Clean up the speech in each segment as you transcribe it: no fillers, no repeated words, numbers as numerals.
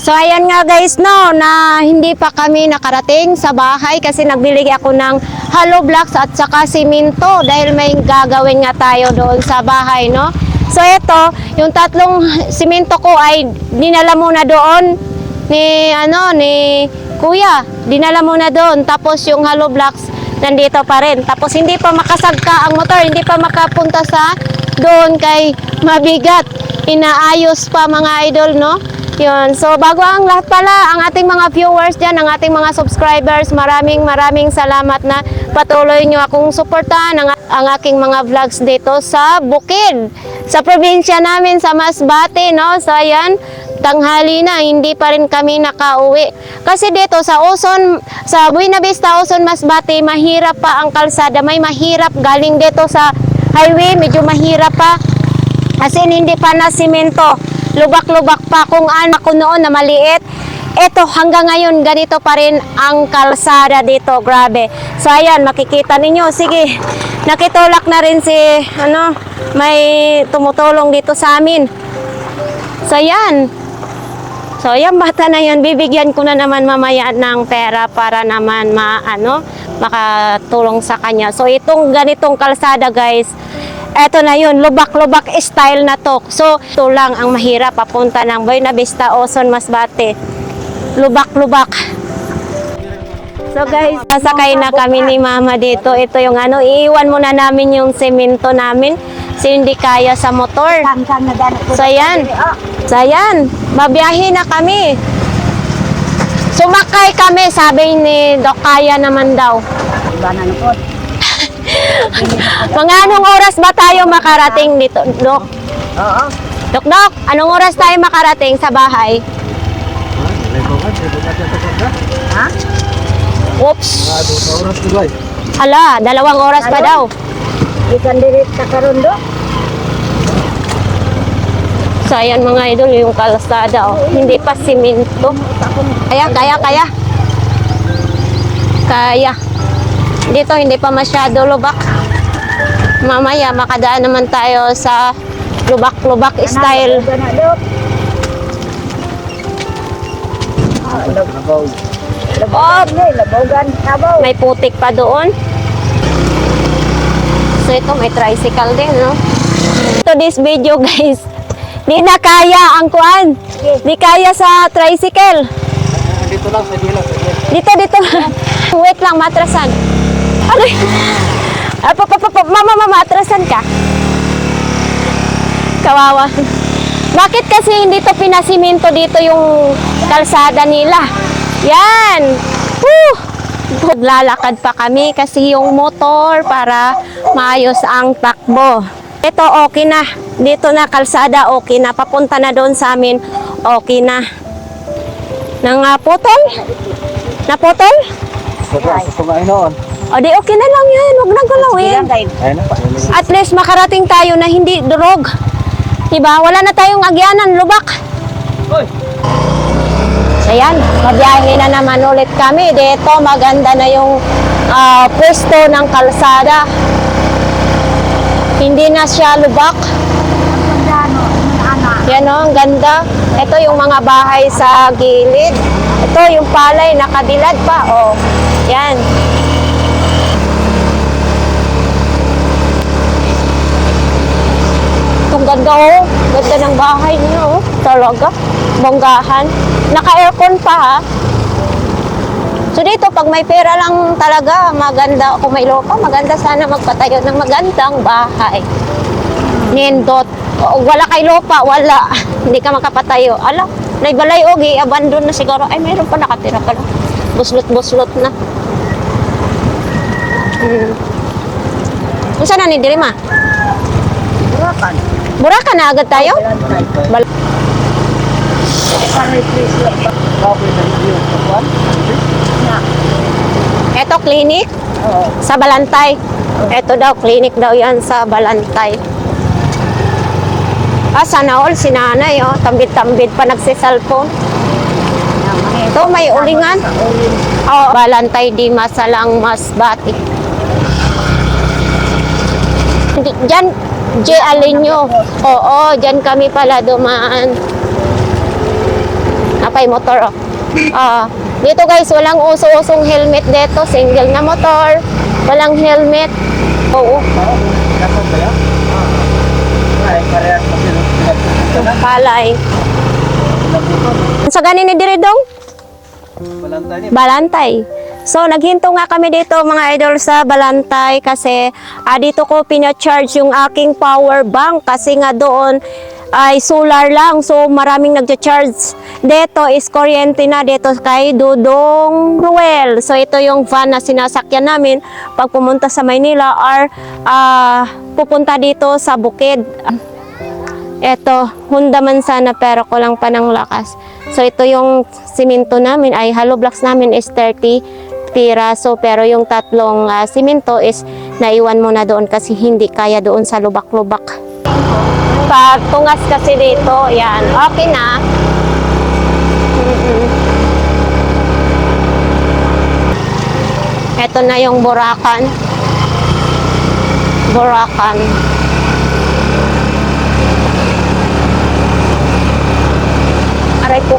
So ayan nga guys no, na hindi pa kami nakarating sa bahay kasi nagbili ako ng hollow blocks at saka simento dahil may gagawin nga tayo doon sa bahay no. So ito, yung tatlong simento ko ay dinala muna doon ni Kuya. Dinala muna doon, tapos yung hollow blocks nandito pa rin. Tapos hindi pa makasagka ang motor, hindi pa makapunta sa doon kay mabigat. Inaayos pa mga idol no. Yun. So bago ang lahat pala, ang ating mga viewers dyan, ang ating mga subscribers, maraming salamat na patuloy nyo akong suportahan ang aking mga vlogs dito sa Bukid, sa probinsya namin sa Masbate no. So ayan, tanghali na, hindi pa rin kami nakauwi. Kasi dito sa Oson, sa Buena Vista, Oson, Masbate, mahirap pa ang kalsada. May mahirap galing dito sa highway, medyo mahirap pa. As in, hindi pa na simento. Lubak-lubak pa kung ano ako noon na maliit. Ito hanggang ngayon ganito pa rin ang kalsada dito, grabe. So ayan, makikita ninyo. Sige, nakitulak na rin si may tumutulong dito sa amin. So ayan. So yung bata na yun, bibigyan ko na naman mamaya ng pera para naman makatulong sa kanya. So itong ganitong kalsada guys, eto na yun, lubak-lubak style na to. So, ito lang ang mahirap papunta ng Buena Vista, Oson, Masbate. Lubak-lubak. So guys, sasakay na kami ni Mama dito. Ito yung iiwan muna namin yung semento namin. Kasi hindi kaya sa motor. So ayan. So ayan, babiyahe na kami. Sumakay kami, sabi ni Dok, kaya naman daw. Mga anong oras ba tayo makarating dito, Dok? Oo. Dok, anong oras tayo makarating sa bahay? Ha? Oops. Oras ko ba? Hala, 2 oras pa daw. Ikan dirit sa karundo. So, ayan mga idol, yung kalsada, oh. Hindi pa simento. Kaya. Dito, hindi pa masyado lubak. Mamaya, makadaan naman tayo sa lubak-lubak style. May putik pa doon. So, ito, may tricycle din, no? Ito, this video, guys. Di na kaya ang kuan. Di kaya sa tricycle. Dito lang, sa gila. Dito. Wait lang, matrasan. Ano? Mama, atrasan ka. Kawawa. Bakit kasi hindi to pinasiminto dito yung kalsada nila? Yan. Woo! Lalakad pa kami kasi yung motor para maayos ang takbo. Ito okay na. Dito na kalsada okay na. Papunta na doon sa amin. Okay na. Naputol? Naputol? Kumain noon. O di okay na lang yan. Huwag nang galawin. At least makarating tayo na hindi durog. Diba? Wala na tayong agyanan. Lubak. Ayan. Mabiyahe na naman ulit kami. Dito maganda na yung pwesto ng kalsada. Hindi na siya lubak. Yan o, ang ganda. Ito yung mga bahay sa gilid. Ito yung palay, nakabilad pa. O, yan. Itong ganda o. Ganda ng bahay niyo o. Talaga. Bonggahan. Naka-aircon pa ha. So dito, pag may pera lang talaga, maganda. Kung may lupa, maganda sana magpatayo ng magandang bahay. Nindot. Wala kay lupa, wala. Hindi ka makapatayo. Ala, naibalay o, i-abandon na siguro. Ay, mayroon pa nakatira pa lang. Buslot-buslot na. Saan na ni Dirima? Burakan. Burakan na agad tayo? Ito, clinic? Sa Balantay. Ito daw, clinic daw yan sa Balantay. Sana all, si nanay, oh. Tambid-tambid pa nagsisalpon. Ito, may ulingan. Oh, Balantay di Masalang Masbate. Diyan, J. Alinyo. Oo, diyan kami pala dumaan. pay motor. Oh. Dito guys, walang uso-usong helmet dito. Single na motor. Walang helmet. Oo. Dapat ba yan? Ay, parehas kasi. Palay. Sa ganin ni Diridong? Balantay niya. Balantay. So, naghinto nga kami dito mga idol sa Balantay kasi dito ko pina-charge yung aking power bank kasi nga doon ay solar lang. So, maraming nagcha-charge. Dito is kuryente na dito kay Dudong Ruel. So, ito yung van na sinasakyan namin pag pumunta sa Maynila or pupunta dito sa Bukid. Ito, Honda man sana pero kulang pa ng lakas. So, ito yung simento namin ay hollow blocks namin is 30 piraso pero yung tatlong simento is naiwan mo na doon kasi hindi kaya doon sa lubak-lubak. Pag tungas kasi dito, yan, okay na. Ito na yung Burakan. Burakan. Aray po.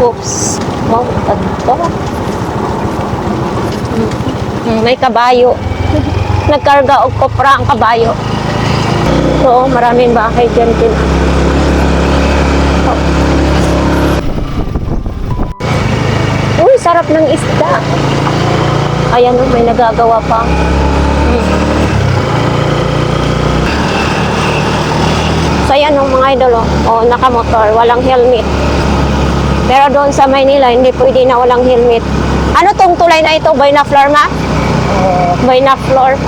Oops. Wow, ito. May kabayo. Nagkarga og kopra ang kabayo. So, maraming bahay dyan din. Uy, sarap ng isda. Ayan, may nagagawa pa. So, ayan mga idol. Nakamotor. Walang helmet. Pero doon sa Maynila, hindi pwede na walang helmet. Ano tong tulay na ito? Boy na floor, ma? Boy na floor.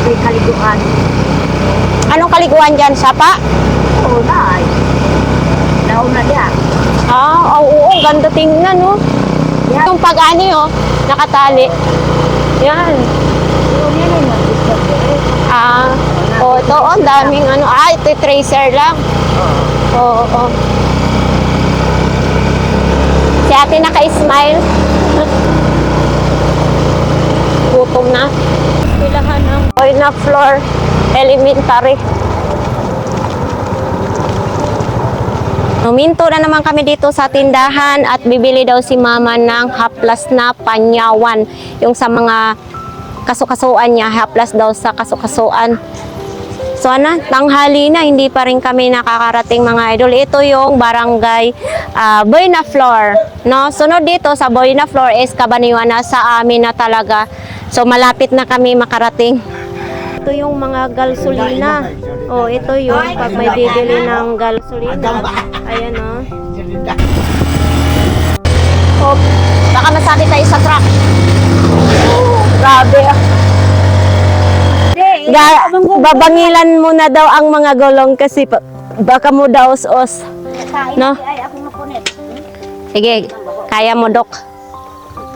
May kaliguan. Anong kaliguan dyan? Sapa? Oo na ay. Nauna niya. Oo, ganda tingnan, no? Yan. Yung pag-ani, nakatali. Yan. Oo, yan ay mag-isip. Ito, ang daming ano. Ito tracer lang. Oo. Si ate naka-smile. Gutom na. Pilahan ng boy na floor. Elementary. Minto na naman kami dito sa tindahan at bibili daw si mama ng haplas na panyawan. Yung sa mga kasukasuan niya, haplas daw sa kasukasuan. So tanghali na, hindi pa rin kami nakakarating mga idol. Ito yung barangay Buena Flor. No? Sunod dito sa Buena Flor is Cabanatuan sa amin na talaga. So malapit na kami makarating. Ito yung mga gasolina. Ito yung pag may bibili ng gasolina. Ayan baka masabi tayo sa truck. Grabe. Babangilan mo na daw ang mga gulong kasi baka mo daw os. No? Ay, ako mapunit. Sige, kaya mo, Dok.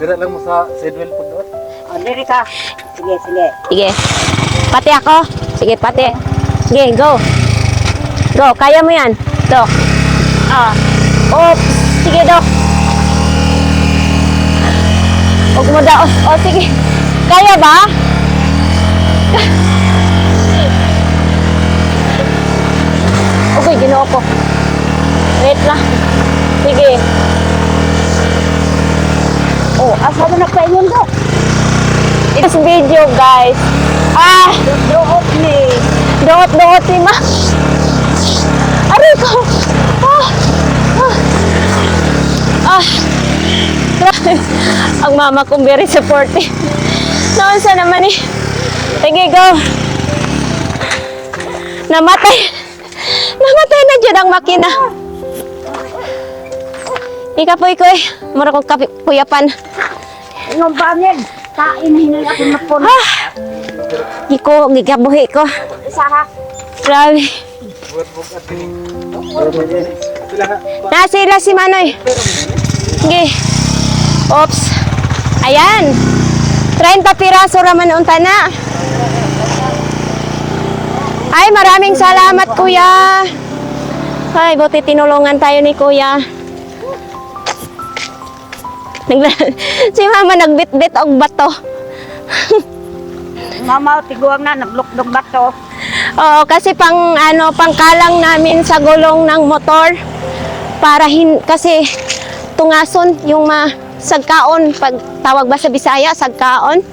Dira lang mo sa sidewell pag doon. Diri ka. Sige. Sige. Pati ako. Sige, pati. Sige, go. Go, kaya mo yan. Dok. Oops. Sige, Dok. Huwag mo daw. Sige. Kaya ba? Okay, ginoo ko. Wait lang. Sige. Asa mo na pa yun do? It's video, guys. Doot ni. Doot ni ma. Aray ko. Ang mama kong very supportive. Naunsa naman eh. Sige, go. Namatay na dyan ang makina. Ikapoy ko mura kong kuyapan. Yung bangin. Kain hinay ako mapunit. Gigabuhi ko. Isa ha. Grabe. Nasila si Manoy. Sige. Oops. Ayan. 30 piraso raman unta na. Ay, maraming salamat, kuya. Ay, buti tinulungan tayo ni kuya. Si mama nagbitbit og bato. Mama, tiguang na, naglukdog bato. Oo, kasi pangkalang namin sa gulong ng motor para kasi tungason yung sagkaon, pag tawag ba sa Bisaya, sagkaon.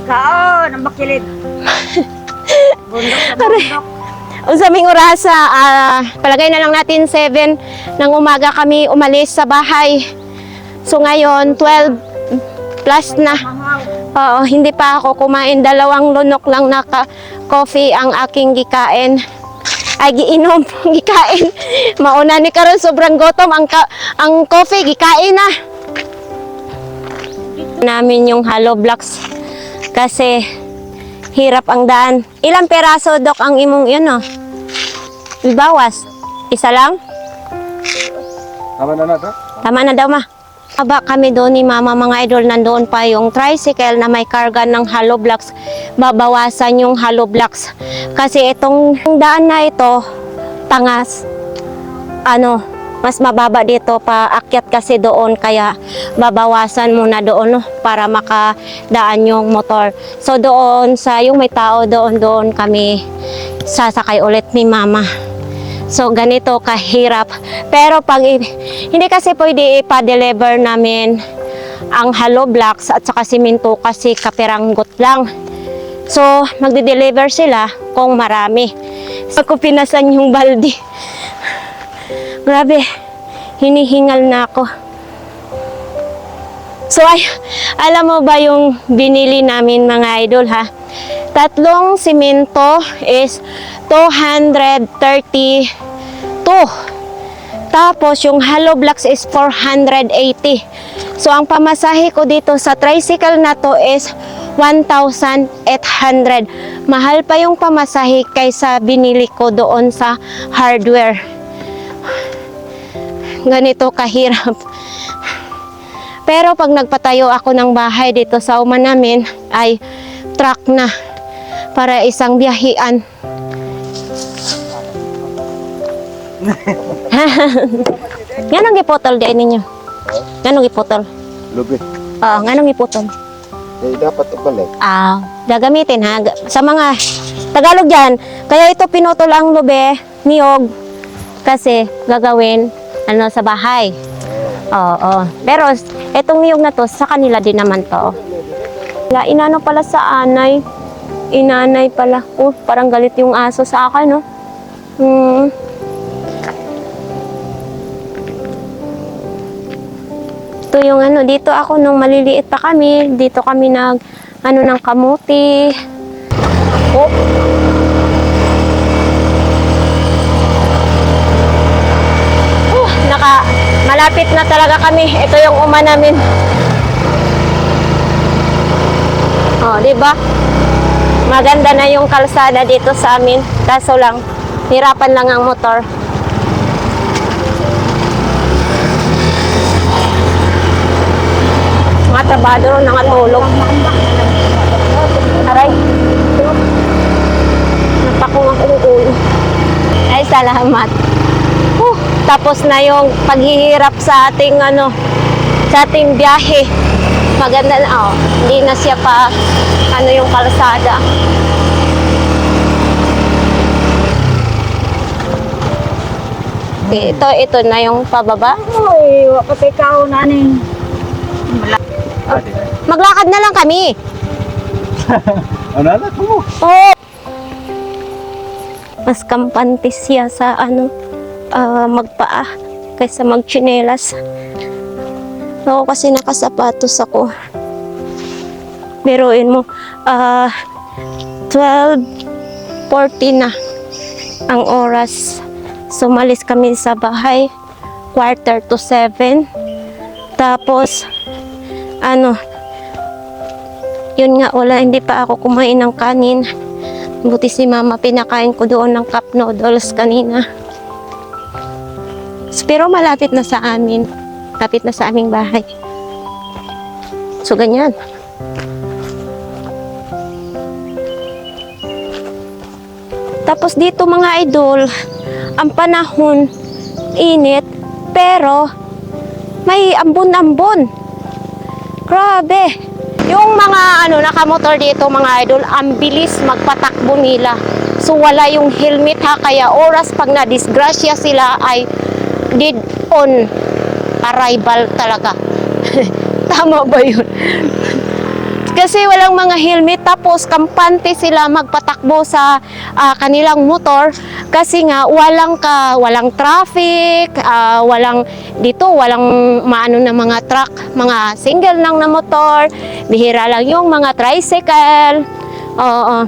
Kaon, ang makilid. Bundok sa bundok. Sa aming orasa, palagay na lang natin 7 ng umaga kami umalis sa bahay. So ngayon, 12 plus na. Mahaw. Oo, hindi pa ako kumain. 2 lunok lang coffee ang aking gikain. Ay, giinom, gikain. Mauna ni karon sobrang gutom. Ang coffee, gikain na. Namin yung hollow blocks. Kasi, hirap ang daan. Ilang peraso, Dok, ang imong yun, oh? Ibawas. Isa lang? Tama na na, Tama na daw, ma. Aba kami doon ni mama, mga idol, nandoon pa yung tricycle na may karga ng hollow blocks. Babawasan yung hollow blocks. Kasi itong daan na ito, tangas. Mas mababa dito paakyat kasi doon. Kaya babawasan muna doon, no, para makadaan yung motor. So doon, sa yung may tao doon kami sasakay ulit ni mama. So, ganito kahirap. Pero pag hindi kasi pwede ipa-deliver namin ang hollow blocks at saka simento kasi kapiranggot lang. So, magde-deliver sila kung marami. So, ko pinasan yung balde. Grabe, hinihingal na ako. So, alam mo ba yung binili namin, mga idol, ha? 3 simento is 232. Tapos, yung hollow blocks is 480. So, ang pamasahe ko dito sa tricycle na to is 1,800. Mahal pa yung pamasahe kaysa binili ko doon sa hardware. Ganito kahirap. Pero pag nagpatayo ako ng bahay dito sa uma namin, ay truck na para isang biyahian. Nganong gipotol di ninyo? Nganong gipotol? Lubi. Nganong gipotol? Dapat balik. Gagamitin, ha? Sa mga Tagalog dyan, kaya ito pinutol ang lube, niyog, kasi gagawin sa bahay. Oo. Pero etong niyog na to, sa kanila din naman to. Inano pala sa anay. Inanay pala. Parang galit yung aso sa akin, no? Ito yung dito ako nung maliliit pa kami. Dito kami ng kamuti. Malapit na talaga kami. Ito yung uma namin. Di ba? Maganda na yung kalsada dito sa amin. Kaso lang, hirapan lang ang motor. Mga trabador nakatulog. Aray. Napakong akong ulo. Ay, salamat. Tapos na yung paghihirap sa ating sa ating biyahe. Maganda na, hindi na siya pa yung kalsada. Okay, ito na yung pababa. Uy, wakapay kao naning. Maglakad na lang kami. Ano anak mo? Mas kampante siya sa magpaa kaysa magchinelas. Ako kasi nakasapatos ako. Biruin mo, 12:40 na ang oras. Sumalis kami sa bahay 6:45. Tapos yun nga, hindi pa ako kumain ng kanin. Buti si mama, pinakain ko doon ng cup noodles kanina. Pero malapit na sa amin. Lapit na sa aming bahay. So, ganyan. Tapos dito, mga idol, ang panahon, init, Pero, may ambon-ambon. Grabe. Yung mga nakamotor dito mga idol, ang bilis magpatakbo nila. So wala yung helmet ha, kaya oras pag na-disgrasya sila ay dead on arrival talaga. Tama ba yun? Kasi walang mga helmet, tapos kampante sila magpatakbo sa kanilang motor kasi nga walang traffic, walang maano na mga truck, mga single lang na motor, bihira lang yung mga tricycle. Oo.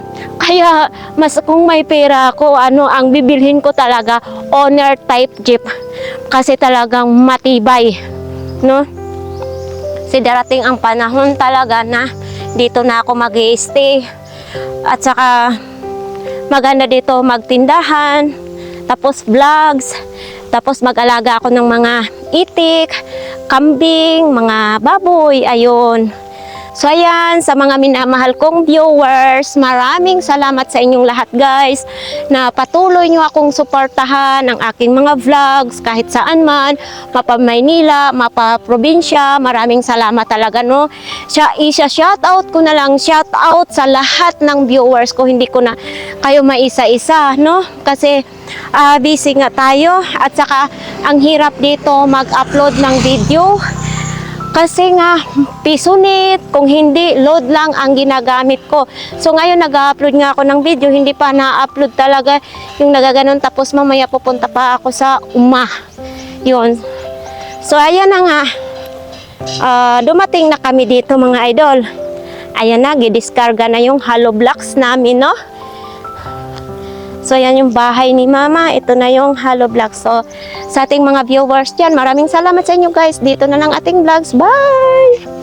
Kaya mas kung may pera ako, ang bibilhin ko talaga owner type jeep kasi talagang matibay, no? Kasi darating ang panahon talaga na dito na ako mag-i-stay. At saka maganda dito magtindahan, tapos vlogs, tapos mag-alaga ako ng mga itik, kambing, mga baboy, ayun. So ayan, sa mga minamahal kong viewers, maraming salamat sa inyong lahat guys na patuloy nyo akong suportahan ng aking mga vlogs kahit saan man, mapa Maynila, mapa probinsya. Maraming salamat talaga, no. Shoutout ko na lang, shoutout sa lahat ng viewers ko, hindi ko na kayo maisa-isa, no, kasi busy nga tayo at saka ang hirap dito mag-upload ng video. Kasi nga, pisunit, kung hindi, load lang ang ginagamit ko. So ngayon, nag-upload nga ako ng video, hindi pa na-upload talaga yung nagaganon. Tapos mamaya pupunta pa ako sa yun. So ayan na nga, dumating na kami dito mga idol. Ayan na, gidiskarga na yung hollow blocks namin, no? So ayan yung bahay ni Mama, ito na yung hollow blocks. So sa ating mga viewers dyan, maraming salamat sa inyo guys. Dito na lang ating vlogs. Bye!